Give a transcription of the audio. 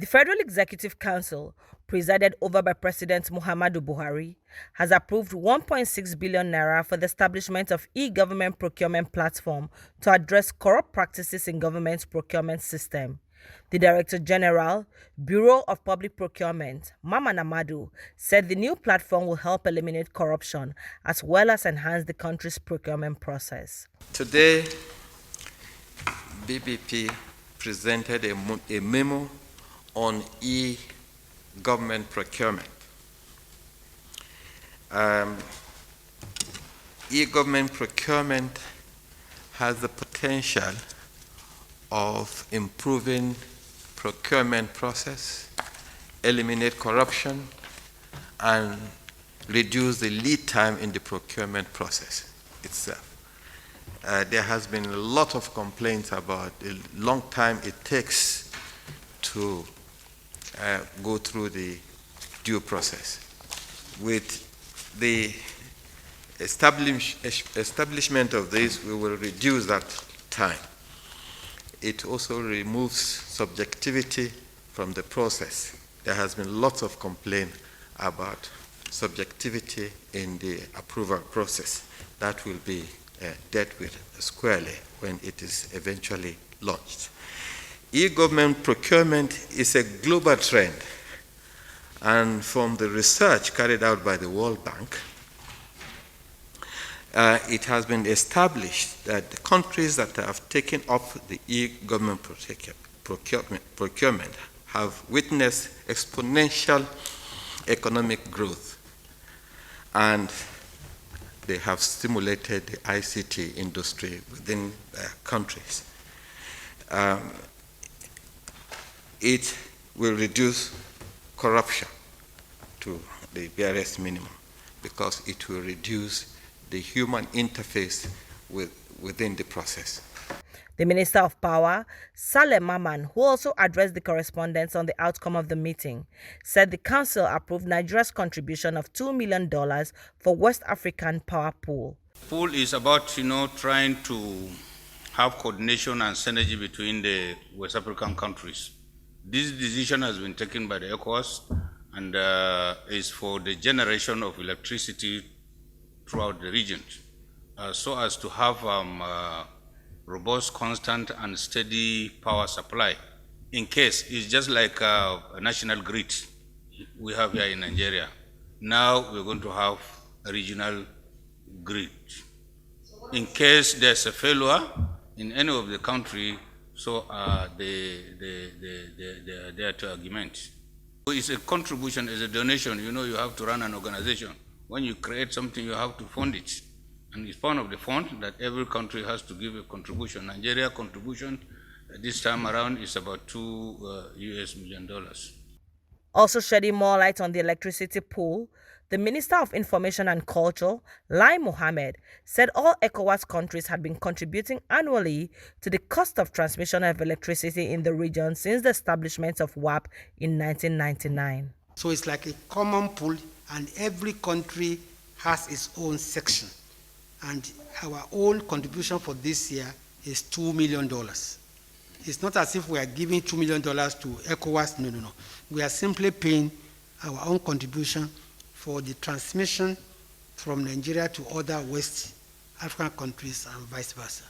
The Federal Executive Council, presided over by President Muhammadu Buhari, has approved 1.6 billion naira for the establishment of e-government procurement platform to address corrupt practices in government's procurement system. The Director General, Bureau of Public Procurement, Mama Namadu, said the new platform will help eliminate corruption as well as enhance the country's procurement process. Today, BPP presented a memo on e-government procurement. E-government procurement has the potential of improving procurement process, eliminate corruption, and reduce the lead time in the procurement process itself. There has been a lot of complaints about the long time it takes to go through the due process. With the establishment of this, we will reduce that time. It also removes subjectivity from the process. There has been lots of complaint about subjectivity in the approval process. That will be dealt with squarely when it is eventually launched. E-government procurement is a global trend, and from the research carried out by the World Bank, it has been established that the countries that have taken up the e-government procurement have witnessed exponential economic growth, and they have stimulated the ICT industry within their countries. It will reduce corruption to the barest minimum because it will reduce the human interface within the process. The Minister of Power, Saleh Maman, who also addressed the correspondents on the outcome of the meeting, said the Council approved Nigeria's contribution of $2 million for West African Power Pool. The pool is about, trying to have coordination and synergy between the West African countries. This decision has been taken by the ECOWAS and is for the generation of electricity throughout the region, so as to have robust, constant, and steady power supply. In case, it's just like a national grid we have here in Nigeria. Now we're going to have a regional grid. In case there's a failure in any of the country, so they are there to augment. It's a contribution, it's a donation. You have to run an organization. When you create something, you have to fund it. And it's part of the fund that every country has to give a contribution. Nigeria contribution this time around is about $2 million. Also shedding more light on the electricity pool, the Minister of Information and Culture, Lai Mohammed, said all ECOWAS countries had been contributing annually to the cost of transmission of electricity in the region since the establishment of WAP in 1999. So it's like a common pool, and every country has its own section. And our own contribution for this year is $2 million. It's not as if we are giving $2 million to ECOWAS. No. We are simply paying our own contribution for the transmission from Nigeria to other West African countries and vice versa.